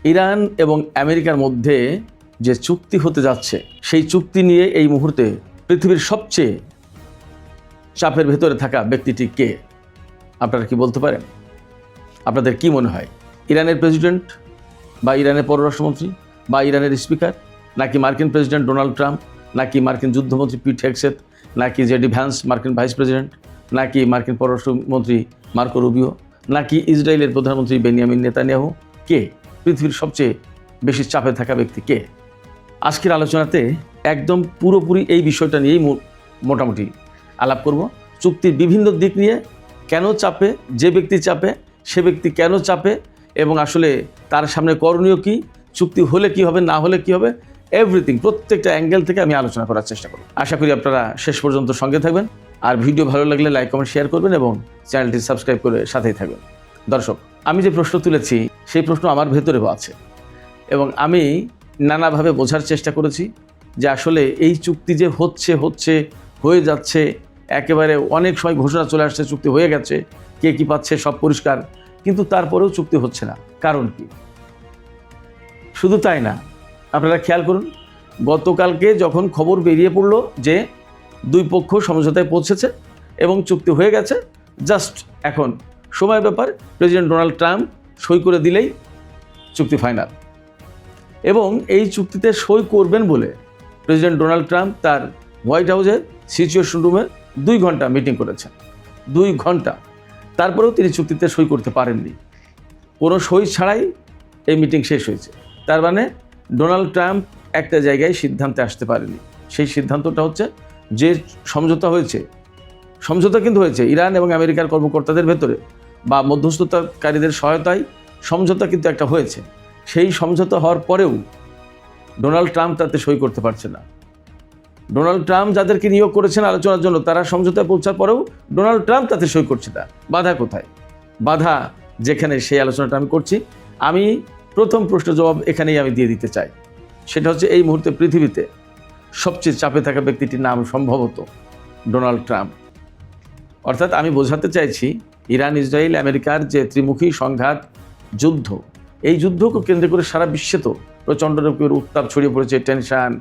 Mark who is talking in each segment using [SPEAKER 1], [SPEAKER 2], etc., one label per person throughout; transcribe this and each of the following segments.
[SPEAKER 1] Iran এবং আমেরিকার মধ্যে যে চুক্তি হতে যাচ্ছে সেই চুক্তি নিয়ে এই মুহূর্তে পৃথিবীর সবচেয়ে চাপের ভেতরে থাকা ব্যক্তিটি কে? আপনারা কি বলতে পারেন? আপনাদের কি মনে হয়? ইরানের প্রেসিডেন্ট বা ইরানের পররাষ্ট্রমন্ত্রী বা ইরানের স্পিকার, নাকি মার্কিন প্রেসিডেন্ট ডোনাল্ড ট্রাম্প, নাকি মার্কিন যুদ্ধমন্ত্রী পিট হেগসেথ, নাকি জেডি ভ্যান্স মার্কিন ভাইস প্রেসিডেন্ট, নাকি মার্কিন পররাষ্ট্রমন্ত্রী মার্কো রুবিও, নাকি ইসরায়েলের প্রধানমন্ত্রী বেনিয়ামিন নেতানিয়াহু? কে পৃথিবীর সবচেয়ে বেশি চাপে থাকা ব্যক্তি কে? আজকের আলোচনাতে একদম পুরোপুরি এই বিষয়টা নিয়েই মোটামুটি আলাপ করব। চুক্তির বিভিন্ন দিক নিয়ে, কেন চাপে, যে ব্যক্তি চাপে সে ব্যক্তি কেন চাপে, এবং আসলে তার সামনে করণীয় কী, চুক্তি হলে কি হবে, না হলে কি হবে, এভরিথিং প্রত্যেকটা অ্যাঙ্গেল থেকে আমি আলোচনা করার চেষ্টা করব। আশা করি আপনারা শেষ পর্যন্ত সঙ্গে থাকবেন, আর ভিডিও ভালো লাগলে লাইক কমেন্ট শেয়ার করবেন এবং চ্যানেলটি সাবস্ক্রাইব করে সাথেই থাকবেন। দর্শক, আমি যে প্রশ্ন তুলেছি সেই প্রশ্ন আমার ভেতরেও আছে এবং আমি নানাভাবে বোঝার চেষ্টা করেছি যে আসলে এই চুক্তি যে হয়ে যাচ্ছে, একেবারে অনেক সময় ঘোষণা চলে আসছে চুক্তি হয়ে গেছে, কে কী পাচ্ছে সব পরিষ্কার, কিন্তু তারপরেও চুক্তি হচ্ছে না। কারণ কি? শুধু তাই না, আপনারা খেয়াল করুন, গতকালকে যখন খবর বেরিয়ে পড়ল যে দুই পক্ষ সমঝোতায় পৌঁছেছে এবং চুক্তি হয়ে গেছে, জাস্ট এখন সময়ের ব্যাপার, প্রেসিডেন্ট ডোনাল্ড ট্রাম্প সই করে দিলেই চুক্তি ফাইনাল। এবং এই চুক্তিতে সই করবেন বলে প্রেসিডেন্ট ডোনাল্ড ট্রাম্প তার হোয়াইট হাউসের সিচুয়েশন রুমে 2 ঘন্টা মিটিং করেছেন। 2 ঘন্টা, তারপরেও তিনি চুক্তিতে সই করতে পারেননি। কোনো সই ছাড়াই এই মিটিং শেষ হয়েছে। তার মানে ডোনাল্ড ট্রাম্প একটা জায়গায় সিদ্ধান্তে আসতে পারেনি। সেই সিদ্ধান্তটা হচ্ছে যে সমঝোতা কিন্তু হয়েছে ইরান এবং আমেরিকার কর্মকর্তাদের ভেতরে বা মধ্যস্থতাকারীদের সহায়তায় সমঝোতা কিন্তু একটা হয়েছে। সেই সমঝোতা হওয়ার পরেও ডোনাল্ড ট্রাম্প তাতে সই করতে পারছে না। ডোনাল্ড ট্রাম্প যাদেরকে নিয়োগ করেছেন আলোচনার জন্য, তারা সমঝোতায় পৌঁছার পরেও ডোনাল্ড ট্রাম্প তাতে সই করছে না। বাধা কোথায়? বাধা যেখানে, সেই আলোচনাটা আমি করছি। আমি প্রথম প্রশ্নের জবাব এখানেই আমি দিয়ে দিতে চাই। সেটা হচ্ছে এই মুহূর্তে পৃথিবীতে সবচেয়ে চাপে থাকা ব্যক্তিটির নাম সম্ভবত ডোনাল্ড ট্রাম্প। অর্থাৎ আমি বোঝাতে চাইছি, ইরান, ইসরায়েল, আমেরিকার যে ত্রিমুখী সংঘাত, যুদ্ধ, এই যুদ্ধকে কেন্দ্র করে সারা বিশ্বে তো প্রচণ্ড রকমের উত্তাপ ছড়িয়ে পড়েছে, টেনশন,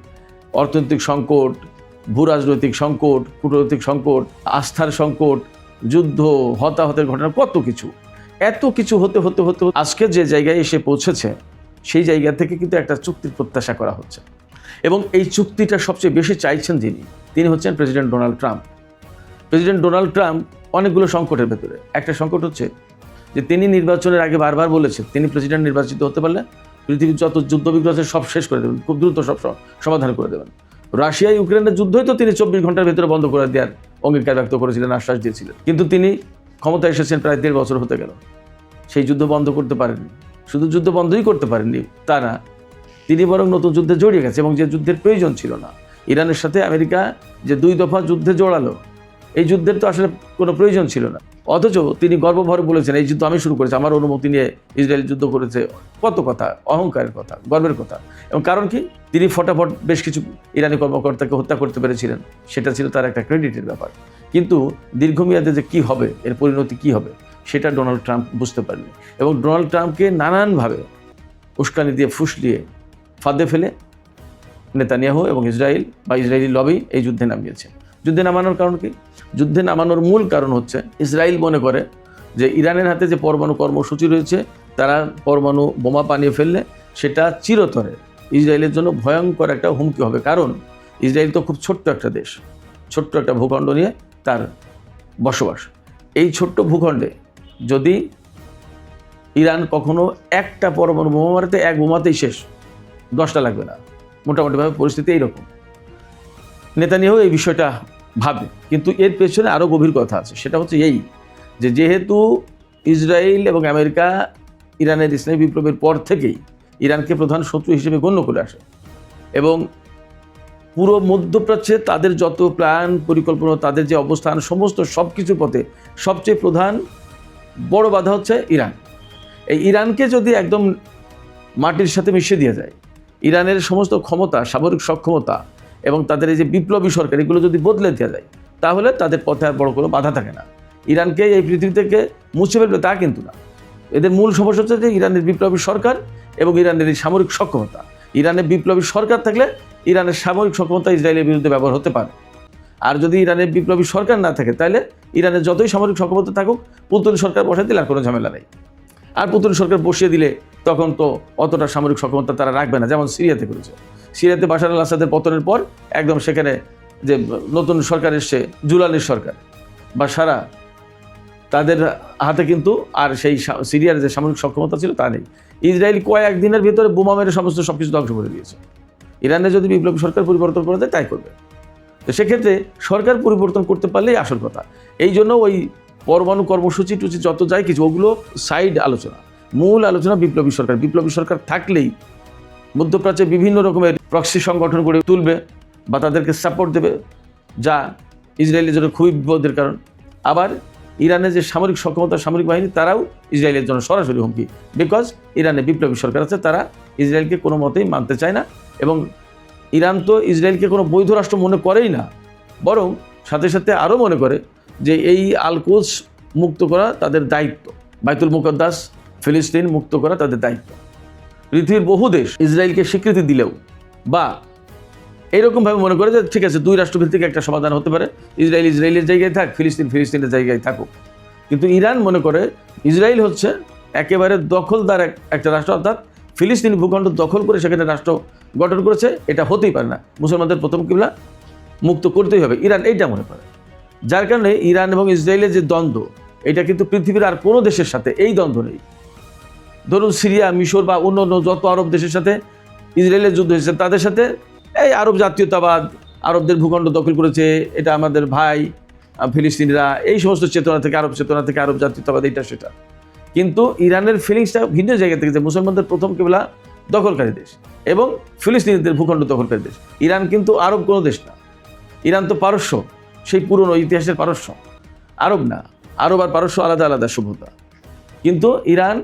[SPEAKER 1] অর্থনৈতিক সংকট, ভূরাজনৈতিক সংকট, কূটনৈতিক সংকট, আস্থার সংকট, যুদ্ধ, হতাহতের ঘটনা, কত কিছু। এত কিছু হতে হতে হতে আজকে যে জায়গায় এসে পৌঁছেছে, সেই জায়গা থেকে কিন্তু একটা চুক্তির প্রত্যাশা করা হচ্ছে। এবং এই চুক্তিটা সবচেয়ে বেশি চাইছেন তিনি হচ্ছেন president Donald Trump. President Donald Trump অনেকগুলো সংকটের ভেতরে। একটা সংকট হচ্ছে যে তিনি নির্বাচনের আগে বারবার বলেছেন তিনি প্রেসিডেন্ট নির্বাচিত হতে পারলে পৃথিবীর যত যুদ্ধবিগ্রহ সব শেষ করে দেবেন, খুব দ্রুত সব সমাধান করে দেবেন। রাশিয়া ইউক্রেনের যুদ্ধই তো তিনি 24 ঘন্টার ভেতরে বন্ধ করে দেওয়ার অঙ্গীকার ব্যক্ত করেছিলেন, আশ্বাস দিয়েছিলেন। কিন্তু তিনি ক্ষমতায় এসেছেন প্রায় 1.5 বছর হতে গেল, সেই যুদ্ধ বন্ধ করতে পারেননি। শুধু যুদ্ধ বন্ধই করতে পারেননি তা না, তিনি বরং নতুন যুদ্ধে জড়িয়ে গেছে, এবং যে যুদ্ধের প্রয়োজন ছিল না। ইরানের সাথে আমেরিকা যে 2 দফা যুদ্ধে জড়ালো, এই যুদ্ধের তো আসলে কোনো প্রয়োজন ছিল না। অথচ তিনি গর্বভরে বলেছেন এই যুদ্ধ আমি শুরু করেছি, আমার অনুমতি নিয়ে ইসরায়েল যুদ্ধ করেছে। কত কথা, অহংকারের কথা, গর্বের কথা। এবং কারণ কি? তিনি ফটাফট বেশ কিছু ইরানি কর্মকর্তাকে হত্যা করতে পেরেছিলেন, সেটা ছিল তার একটা ক্রেডিটের ব্যাপার। কিন্তু দীর্ঘমেয়াদে যে কী হবে, এর পরিণতি কী হবে, সেটা ডোনাল্ড ট্রাম্প বুঝতে পারেনি। এবং ডোনাল্ড ট্রাম্পকে নানানভাবে উস্কানি দিয়ে, ফুসলিয়ে, ফাঁদে ফেলে নেতানিয়াহু এবং ইসরায়েল বা ইসরায়েলি লবি এই যুদ্ধে নামিয়েছে। যুদ্ধে নামানোর কারণ কি? যুদ্ধে নামানোর মূল কারণ হচ্ছে ইসরায়েল মনে করে যে ইরানের হাতে যে পরমাণু কর্মসূচি রয়েছে, তারা পরমাণু বোমা বানিয়ে ফেললে সেটা চিরতরে ইসরায়েলের জন্য ভয়ঙ্কর একটা হুমকি হবে। কারণ ইসরায়েল তো খুব ছোট্ট একটা দেশ, ছোট্ট একটা ভূখণ্ড নিয়ে তার বসবাস। এই ছোট্ট ভূখণ্ডে যদি ইরান কখনো একটা পরমাণু বোমা মারতে, এক বোমাতেই শেষ, 10টা লাগবে না। মোটামুটিভাবে পরিস্থিতি এইরকম। নেতানিয়াহু এই বিষয়টা ভাবে, কিন্তু এর পেছনে আরও গভীর কথা আছে। সেটা হচ্ছে এই যে যেহেতু ইসরায়েল এবং আমেরিকা ইরানের ইসলামী বিপ্লবের পর থেকেই ইরানকে প্রধান শত্রু হিসেবে গণ্য করে আসে, এবং পুরো মধ্যপ্রাচ্যে তাদের যত প্ল্যান, পরিকল্পনা, তাদের যে অবস্থান, সমস্ত সব কিছুর পথে সবচেয়ে প্রধান বড় বাধা হচ্ছে ইরান। এই ইরানকে যদি একদম মাটির সাথে মিশিয়ে দিয়ে যায়, ইরানের সমস্ত ক্ষমতা, সামরিক সক্ষমতা এবং তাদের এই যে বিপ্লবী সরকার, এগুলো যদি বদলে দেওয়া যায়, তাহলে তাদের পথে আর বড় কোনো বাধা থাকে না। ইরানকে এই পৃথিবী থেকে মুছে ফেলবে তা কিন্তু না। এদের মূল সমস্যা হচ্ছে যে ইরানের বিপ্লবী সরকার এবং ইরানের এই সামরিক সক্ষমতা। ইরানে বিপ্লবী সরকার থাকলে ইরানের সামরিক সক্ষমতা ইসরায়েলের বিরুদ্ধে ব্যবহার হতে পারে। আর যদি ইরানের বিপ্লবী সরকার না থাকে তাহলে ইরানের যতই সামরিক সক্ষমতা থাকুক, পুতুল সরকার বসাই দিলে আর কোনো ঝামেলা নেই। আর পুতুল সরকার বসিয়ে দিলে তখন তো অতটা সামরিক সক্ষমতা তারা রাখবে না, যেমন সিরিয়াতে করেছে। সিরিয়াতে বাশার আল আসাদের পতনের পর একদম সেখানে যে নতুন সরকার এসছে, জুলানির সরকার বা সারা, তাদের হাতে কিন্তু আর সেই সিরিয়ার যে সামরিক সক্ষমতা ছিল তা নেই। ইসরায়েল কয়েকদিনের ভিতরে বোমা মেরে সব কিছু ধ্বংস করে দিয়েছে। ইরানে যদি বিপ্লবী সরকার পরিবর্তন করে দেয় তাই করবে। তো সেক্ষেত্রে সরকার পরিবর্তন করতে পারলেই আসল কথা। এই জন্য ওই পরমাণু কর্মসূচি টুচি যত যায় কিছু, ওগুলো সাইড আলোচনা। মূল আলোচনা বিপ্লবী সরকার। বিপ্লবী সরকার থাকলেই মধ্যপ্রাচ্যে বিভিন্ন রকমের প্রক্সি সংগঠন গড়ে তুলবে বা তাদেরকে সাপোর্ট দেবে, যা ইসরায়েলের জন্য খুবই বিপদের কারণ। আবার ইরানের যে সামরিক সক্ষমতা, সামরিক বাহিনী, তারাও ইসরায়েলের জন্য সরাসরি হুমকি। বিকজ ইরানে বিপ্লবী সরকার আছে, তারা ইসরায়েলকে কোনো মতেই মানতে চায় না। এবং ইরান তো ইসরায়েলকে কোনো বৈধ রাষ্ট্র মনে করেই না, বরং সাথে সাথে আরও মনে করে যে এই আল-কুদস মুক্ত করা তাদের দায়িত্ব, বাইতুল মুকদ্দাস ফিলিস্তিন মুক্ত করা তাদের দায়িত্ব। পৃথিবীর বহু দেশ ইসরায়েলকে স্বীকৃতি দিলেও বা এইরকমভাবে মনে করে যে ঠিক আছে, দুই রাষ্ট্রভিত্তিক একটা সমাধান হতে পারে, ইসরায়েলের জায়গায় থাক, ফিলিস্তিনের জায়গায় থাকুক। কিন্তু ইরান মনে করে ইসরায়েল হচ্ছে একেবারে দখলদার একটা রাষ্ট্র, অর্থাৎ ফিলিস্তিনি ভূখণ্ড দখল করে সেখানে রাষ্ট্র গঠন করেছে, এটা হতেই পারে না, মুসলমানদের প্রথম কিবলা মুক্ত করতেই হবে, ইরান এইটা মনে করে। যার কারণে ইরান এবং ইসরায়েলের যে দ্বন্দ্ব, এটা কিন্তু পৃথিবীর আর কোনো দেশের সাথে এই দ্বন্দ্ব নেই। ধরুন সিরিয়া, মিশর বা অন্য যত আরব দেশের সাথে ইসরায়েলের যুদ্ধ হয়েছে, তাদের সাথে এই আরব জাতীয়তাবাদ, আরবদের ভূখণ্ড দখল করেছে, এটা আমাদের ভাই ফিলিস্তিনিরা, এই সমস্ত চেতনা থেকে, আরব চেতনা থেকে আরব জাতীয়তাবাদ, এটা সেটা। কিন্তু ইরানের ফিলিংসটা ভিন্ন জায়গা থেকে, যে মুসলমানদের প্রথম কিবলা দখলকারী দেশ এবং ফিলিস্তিনিদের ভূখণ্ড দখলকারী দেশ। ইরান কিন্তু আরব কোনো দেশ না, ইরান তো পারস্য, সেই পুরনো ইতিহাসের পারস্য, আরব না। আরব আর পারস্য আলাদা আলাদা সভ্যতা। কিন্তু ইরান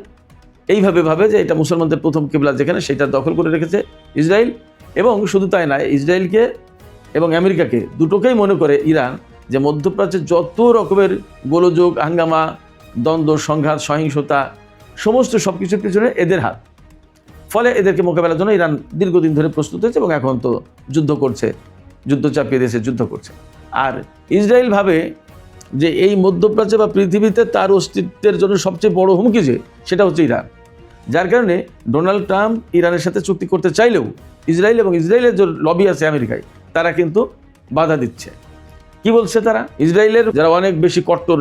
[SPEAKER 1] এইভাবে ভাবে যে এটা মুসলমানদের প্রথম কিবলা, যেখানে সেটা দখল করে রেখেছে ইসরায়েল। এবং শুধু তাই নয়, ইসরায়েলকে এবং আমেরিকাকে দুটোকেই মনে করে ইরান যে মধ্যপ্রাচ্যে যত রকমের গোলযোগ, হাঙ্গামা, দ্বন্দ্ব, সংঘাত, সহিংসতা, সমস্ত সব কিছুর পিছনে এদের হাত। ফলে এদেরকে মোকাবেলার জন্য ইরান দীর্ঘদিন ধরে প্রস্তুত হয়েছে এবং এখন তো যুদ্ধ করছে, যুদ্ধ চাপিয়ে দিয়েছে, যুদ্ধ করছে। আর ইসরায়েল ভাবে যে এই মধ্যপ্রাচ্যে বা পৃথিবীতে তার অস্তিত্বের জন্য সবচেয়ে বড় হুমকি যে, সেটা হচ্ছে ইরান। যার কারণে ডোনাল্ড ট্রাম্প ইরানের সাথে চুক্তি করতে চাইলেও ইসরায়েল এবং ইসরায়েলের যে লবি আছে আমেরিকায়, তারা কিন্তু বাধা দিচ্ছে। কি বলছে তারা? ইসরায়েলের যারা অনেক বেশি কট্টর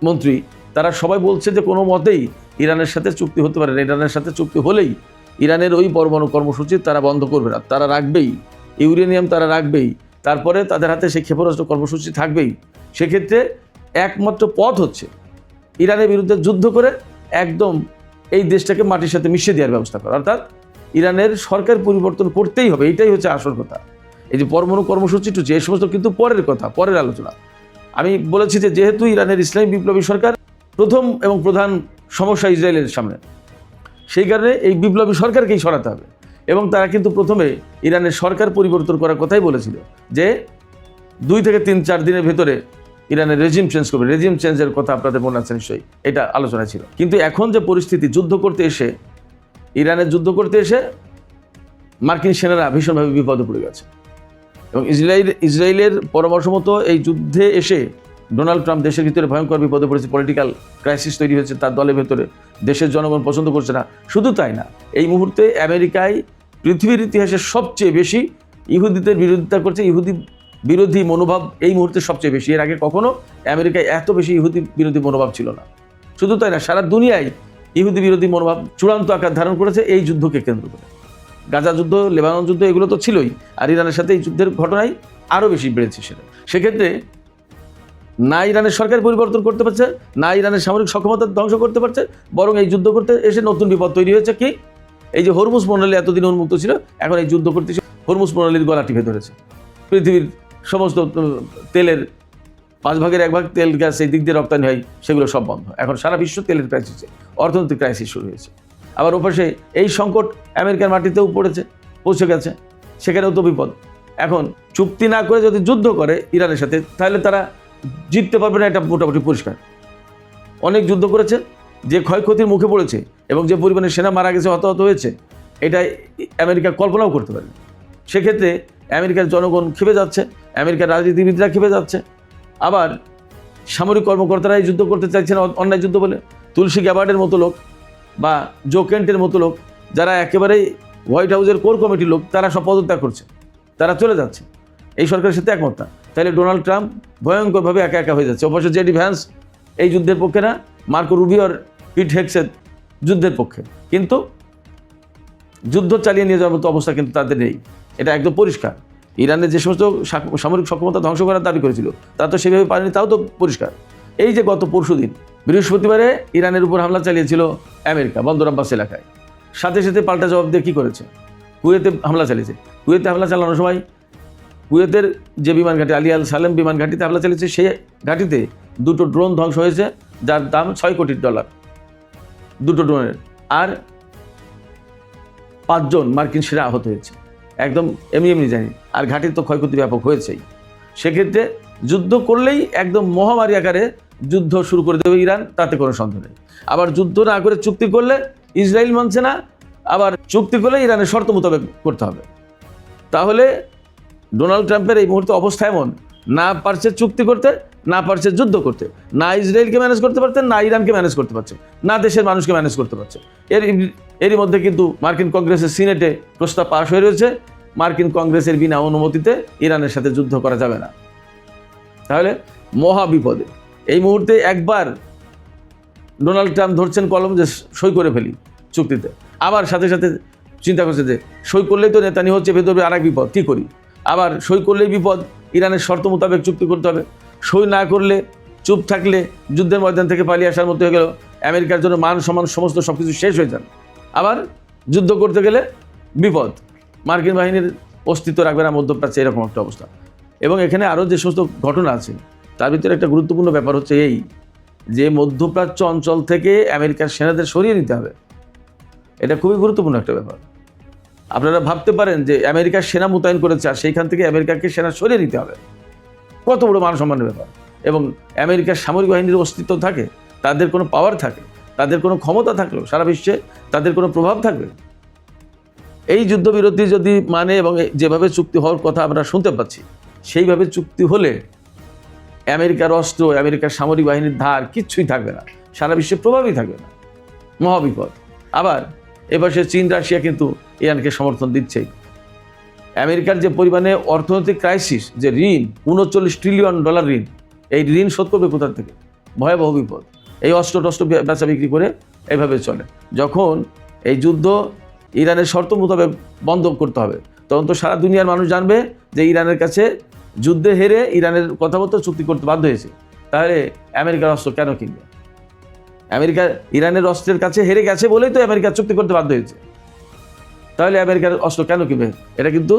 [SPEAKER 1] মন্ত্রী, তারা সবাই বলছে যে কোনো মতেই ইরানের সাথে চুক্তি হতে পারে না। ইরানের সাথে চুক্তি হলেই ইরানের ওই পরমাণু কর্মসূচি তারা বন্ধ করবে না, তারা রাখবেই, ইউরেনিয়াম তারা রাখবেই, তারপরে তাদের হাতে সেই ক্ষেপণাস্ত্র কর্মসূচি থাকবেই। সেক্ষেত্রে একমাত্র পথ হচ্ছে ইরানের বিরুদ্ধে যুদ্ধ করে একদম এই দেশটাকে মাটির সাথে মিশিয়ে দেওয়ার ব্যবস্থা করা, অর্থাৎ ইরানের সরকার পরিবর্তন করতেই হবে। এটাই হচ্ছে আসল কথা। এই যে পরমাণু কর্মসূচি টুচি, এই সমস্ত কিন্তু পরের কথা, পরের আলোচনা। আমি বলেছি যে যেহেতু ইরানের ইসলামী বিপ্লবী সরকার প্রথম এবং প্রধান সমস্যা ইসরায়েলের সামনে, সেই কারণে এই বিপ্লবী সরকারকেই সরাতে হবে। এবং তারা কিন্তু প্রথমে ইরানের সরকার পরিবর্তন করার কথাই বলেছিল, যে 2 থেকে 3-4 দিনের ভেতরে ইরানের রেজিম চেঞ্জ করবে। রেজিম চেঞ্জের কথা আপনাদের মনে আছে নিশ্চয়ই, এটা আলোচনা ছিল। কিন্তু এখন যে পরিস্থিতি, ইরানের যুদ্ধ করতে এসে মার্কিন সেনারা ভীষণভাবে বিপদে পড়ে গেছে। এবং ইসরায়েলের পরামর্শ মতো এই যুদ্ধে এসে ডোনাল্ড ট্রাম্প দেশের ভিতরে ভয়ঙ্কর বিপদে পড়েছে, পলিটিক্যাল ক্রাইসিস তৈরি হয়েছে তার দলের ভেতরে, দেশের জনগণ পছন্দ করছে না। শুধু তাই না, এই মুহূর্তে আমেরিকায় পৃথিবীর ইতিহাসে সবচেয়ে বেশি ইহুদিদের বিরোধিতা করছে, ইহুদি বিরোধী মনোভাব এই মুহূর্তে সবচেয়ে বেশি। এর আগে কখনো আমেরিকায় এত বেশি ইহুদি বিরোধী মনোভাব ছিল না। শুধু তাই না, সারা দুনিয়ায় ইহুদি বিরোধী মনোভাব চূড়ান্ত আকার ধারণ করেছে এই যুদ্ধকে কেন্দ্র করে। গাজা যুদ্ধ, লেবানন যুদ্ধ, এগুলো তো ছিলই, আর ইরানের সাথে এই যুদ্ধের ঘটনাই আরও বেশি বেড়েছে সেটা। সেক্ষেত্রে না ইরানের সরকার পরিবর্তন করতে পারছে, না ইরানের সামরিক সক্ষমতা ধ্বংস করতে পারছে, বরং এই যুদ্ধ করতে এসে নতুন বিপদ তৈরি হয়েছে। কি? এই যে হরমুজ প্রণালী এতদিন উন্মুক্ত ছিল, এখন এই যুদ্ধ করতে হরমুজ প্রণালীর গলা টিপে ধরেছে। পৃথিবীর সমস্ত তেলের 5 ভাগের 1 ভাগ তেল গ্যাস এই দিক দিয়ে রপ্তানি হয়, সেগুলো সব বন্ধ। এখন সারা বিশ্ব তেলের ক্রাইসিসে, অর্থনৈতিক ক্রাইসিস শুরু হয়েছে। আবার ওপাশে এই সংকট আমেরিকার মাটিতেও পৌঁছে গেছে, সেখানেও তো বিপদ। এখন চুক্তি না করে যদি যুদ্ধ করে ইরানের সাথে, তাহলে তারা জিততে পারবে না, এটা মোটামুটি পরিষ্কার। অনেক যুদ্ধ করেছে, যে ক্ষয়ক্ষতির মুখে পড়েছে এবং যে পরিমাণে সেনা মারা গেছে, হতাহত হয়েছে, এটা আমেরিকা কল্পনাও করতে পারে। সেক্ষেত্রে আমেরিকার জনগণ ক্ষেপে যাচ্ছে, আমেরিকার রাজনীতিবিদরা ক্ষেপে যাচ্ছে, আবার সামরিক কর্মকর্তারা এই যুদ্ধ করতে চাইছেন অন্যায় যুদ্ধ বলে। তুলসী গ্যাবার্ডের মতো লোক বা জো কেন্টের মতো লোক, যারা একেবারেই হোয়াইট হাউসের কোর কমিটির লোক, তারা সব পদত্যাগ করছে, তারা চলে যাচ্ছে, এই সরকারের সাথে একমত না। তাহলে ডোনাল্ড ট্রাম্প ভয়ঙ্করভাবে একা একা হয়ে যাচ্ছে। অবশ্য জেডি ভ্যান্স এই যুদ্ধের পক্ষে না, মার্কো রুবিওর পিট হেগসেট যুদ্ধের পক্ষে, কিন্তু যুদ্ধ চালিয়ে নিয়ে যাওয়ার মতো অবস্থা কিন্তু তাদের নেই, এটা একদম পরিষ্কার। ইরানের যে সমস্ত সামরিক সক্ষমতা ধ্বংস করার দাবি করেছিল, তা তো সেভাবে পারেনি, তাও তো পরিষ্কার। এই যে গত পরশুদিন বৃহস্পতিবারে ইরানের উপর হামলা চালিয়েছিল আমেরিকা বন্দর আব্বাস এলাকায়, সাথে সাথে পাল্টা জবাব দিয়ে কী করেছে? কুয়েতে হামলা চালিয়েছে। কুয়েতে হামলা চালানোর সময় কুয়েতের যে বিমান ঘাঁটি, আলী আল সালেম বিমান ঘাঁটিতে হামলা চালিয়েছে, সেই ঘাঁটিতে 2টো ড্রোন ধ্বংস হয়েছে, যার দাম $6 কোটি, 2টো ড্রোনের। আর 5 জন মার্কিন সেনা আহত হয়েছে, একদম এমনি জানি। আর ঘাঁটির তো ক্ষয়ক্ষতি ব্যাপক হয়েছেই। সেক্ষেত্রে যুদ্ধ করলেই একদম মহামারী আকারে যুদ্ধ শুরু করে দেবে ইরান, তাতে কোনো সন্দেহ নেই। আবার যুদ্ধ না করে চুক্তি করলে ইসরায়েল মানছে না, আবার চুক্তি করলে ইরানের শর্ত মোতাবেক করতে হবে। তাহলে ডোনাল্ড ট্রাম্পের এই মুহূর্তে অবস্থা এমন, না পারছে চুক্তি করতে, না পারছে যুদ্ধ করতে, না ইসরায়েলকে ম্যানেজ করতে পারছে, না ইরানকে ম্যানেজ করতে পারছে, না দেশের মানুষকে ম্যানেজ করতে পারছে। এরই মধ্যে কিন্তু মার্কিন কংগ্রেসের সিনেটে প্রস্তাব পাশ হয়ে রয়েছে, মার্কিন কংগ্রেসের বিনা অনুমতিতে ইরানের সাথে যুদ্ধ করা যাবে না। তাহলে মহা বিপদে এই মুহূর্তে একবার ডোনাল্ড ট্রাম্প ধরছেন কলম যে সই করে ফেলি চুক্তিতে, আবার সাথে সাথে চিন্তা করছে যে সই করলেই তো নেতানিয়াহু চেপে ধরবে, আর এক বিপদ, কী করি? আবার সই করলেই বিপদ, ইরানের শর্ত মোতাবেক চুক্তি করতে হবে। সই না করলে, চুপ থাকলে যুদ্ধের ময়দান থেকে পালিয়ে আসার মতো হয়ে গেল, আমেরিকার জন্য মান সম্মান সমস্ত সব কিছু শেষ হয়ে যান। আবার যুদ্ধ করতে গেলে বিপদ, মার্কিন বাহিনীর অস্তিত্ব রাখবে না মধ্যপ্রাচ্যে, এরকম একটা অবস্থা। এবং এখানে আরও যে সমস্ত ঘটনা আছে, তার ভিতরে একটা গুরুত্বপূর্ণ ব্যাপার হচ্ছে এই যে মধ্যপ্রাচ্য অঞ্চল থেকে আমেরিকার সেনাদের সরিয়ে নিতে হবে। এটা খুবই গুরুত্বপূর্ণ একটা ব্যাপার। আপনারা ভাবতে পারেন যে আমেরিকার সেনা মোতায়েন করেছে, আর সেইখান থেকে আমেরিকাকে সেনা সরিয়ে নিতে হবে, কত বড় মান সম্মানের ব্যাপার। এবং আমেরিকার সামরিক বাহিনীর অস্তিত্ব থাকে, তাদের কোনো পাওয়ার থাকে, তাদের কোনো ক্ষমতা থাকলেও সারা বিশ্বে তাদের কোনো প্রভাব থাকবে। এই যুদ্ধবিরতি যদি মানে এবং যেভাবে চুক্তি হওয়ার কথা আমরা শুনতে পাচ্ছি, সেইভাবে চুক্তি হলে আমেরিকার অস্ত্র, আমেরিকার সামরিক বাহিনীর ধার কিচ্ছুই থাকবে না, সারা বিশ্বে প্রভাবই থাকবে না, মহাবিপদ। আবার এপাশে চীন, রাশিয়া কিন্তু ইরানকে সমর্থন দিচ্ছেই। আমেরিকার যে পরিমাণে অর্থনৈতিক ক্রাইসিস, যে ঋণ, $39 ট্রিলিয়ন ঋণ, এই ঋণ শোধ করবে কোথা থেকে? ভয়াবহ বিপদ। এই অস্ত্র বেচা বিক্রি করে এইভাবে চলে। যখন এই যুদ্ধ ইরানের শর্ত মোতাবেক বন্ধ করতে হবে, তখন তো সারা দুনিয়ার মানুষ জানবে যে ইরানের কাছে যুদ্ধে হেরে ইরানের কথা মতো চুক্তি করতে বাধ্য হয়েছে। তাহলে আমেরিকার অস্ত্র কেন কিনবে? আমেরিকা ইরানের অস্ত্রের কাছে হেরে গেছে বলেই তো আমেরিকা চুক্তি করতে বাধ্য হয়েছে। তাহলে আমেরিকার অস্ত্র কেন কিনবে? এটা কিন্তু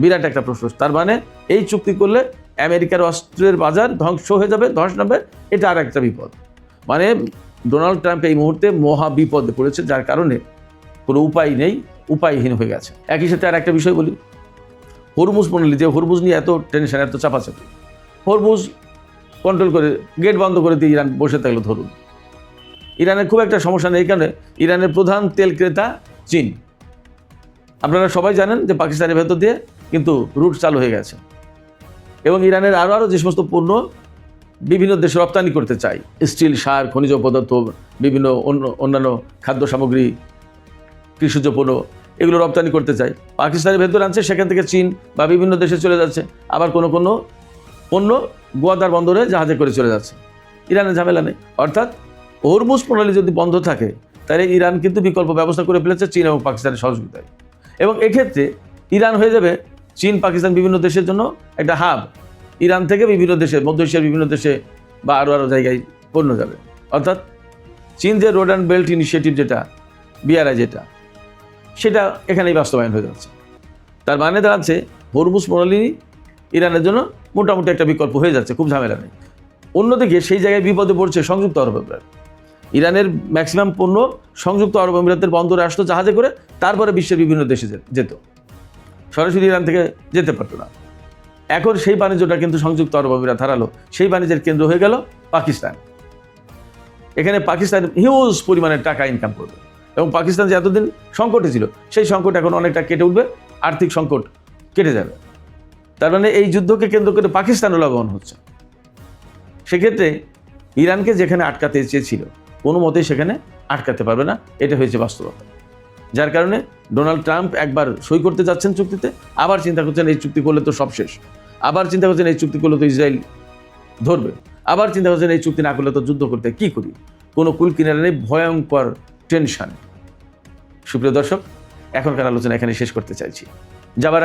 [SPEAKER 1] বিরাট একটা প্রশ্ন। তার মানে এই চুক্তি করলে আমেরিকার অস্ত্রের বাজার ধ্বংস হয়ে যাবে, ধস নামবে, এটা আর একটা বিপদ। মানে ডোনাল্ড ট্রাম্প এই মুহূর্তে মহা বিপদে পড়েছে, যার কারণে কোনো উপায় নেই, উপায়হীন হয়ে গেছে। একই সাথে আর একটা বিষয় বলি, হরমুজ প্রণালী, যে হরমুজ নিয়ে এত টেনশন, এত চাপাচাপি, হরমুজ কন্ট্রোল করে গেট বন্ধ করে দিয়ে ইরান বসে থাকলো। ধরুন ইরানের খুব একটা সমস্যা নেই, কারণে ইরানের প্রধান তেল ক্রেতা চীন। আপনারা সবাই জানেন যে পাকিস্তানের ভেতর দিয়ে কিন্তু রুট চালু হয়ে গেছে, এবং ইরানের আরও যে সমস্ত পণ্য বিভিন্ন দেশে রপ্তানি করতে চাই, স্টিল, সার, খনিজ পদার্থ, বিভিন্ন অন্যান্য খাদ্য সামগ্রী, কৃষিজ পণ্য, এগুলো রপ্তানি করতে চাই, পাকিস্তানের ভেতর আনছে, সেখান থেকে চীন বা বিভিন্ন দেশে চলে যাচ্ছে। আবার কোনো কোনো পণ্য গোয়াদার বন্দরে জাহাজে করে চলে যাচ্ছে, ইরানের ঝামেলা নেই। অর্থাৎ হরমুজ প্রণালী যদি বন্ধ থাকে, তাহলে ইরান কিন্তু বিকল্প ব্যবস্থা করে ফেলেছে চীন এবং পাকিস্তানের সহযোগিতায়। এবং এক্ষেত্রে ইরান হয়ে যাবে চীন, পাকিস্তান বিভিন্ন দেশের জন্য একটা হাব। ইরান থেকে বিভিন্ন দেশে, মধ্য এশিয়ার বিভিন্ন দেশে বা আরও জায়গায় পণ্য যাবে। অর্থাৎ চীন যে রোড অ্যান্ড বেল্ট ইনিশিয়েটিভ, যেটা BRI, যেটা সেটা এখানেই বাস্তবায়ন হয়ে যাচ্ছে। তার মানে দাঁড়াচ্ছে হরমুজ প্রণালী ইরানের জন্য মোটামুটি একটা বিকল্প হয়ে যাচ্ছে, খুব ঝামেলা নেই। অন্যদিকে সেই জায়গায় বিপদে পড়ছে সংযুক্ত আরব আমিরাত। ইরানের ম্যাক্সিমাম পণ্য সংযুক্ত আরব আমিরাতের বন্দরে আসতো জাহাজে করে, তারপরে বিশ্বের বিভিন্ন দেশে যেত, সরাসরি ইরান থেকে যেতে পারতো না। এখন সেই বাণিজ্যটা কিন্তু সংযুক্ত আরব আমিরাত হারালো, সেই বাণিজ্যের কেন্দ্র হয়ে গেল পাকিস্তান। এখানে পাকিস্তান হিউজ পরিমাণের টাকা ইনকাম করবে এবং পাকিস্তান যে এতদিন সংকটে ছিল সেই সংকট এখন অনেকটা কেটে উঠবে, আর্থিক সংকট কেটে যাবে। তার মানে এই যুদ্ধকে কেন্দ্র করে পাকিস্তানও লাভবান হচ্ছে। সেক্ষেত্রে ইরানকে যেখানে আটকাতে চেয়েছিল কোনো মতেই সেখানে আটকাতে পারবে না, এটা হয়েছে বাস্তবতা। যার কারণে ডোনাল্ড ট্রাম্প একবার সই করতে যাচ্ছেন চুক্তিতে, আবার চিন্তা করছেন এই চুক্তি করলে তো সব শেষ, আবার চিন্তা করছেন এই চুক্তি করলে তো ইসরায়েল ধরবে, আবার চিন্তা করছেন এই চুক্তি না করলে তো যুদ্ধ করতে কী করি, কোনো কুল কিনারে নেই, ভয়ঙ্কর টেনশন। সুপ্রিয় দর্শক, এখনকার আলোচনা এখানে শেষ করতে চাইছি। যাবার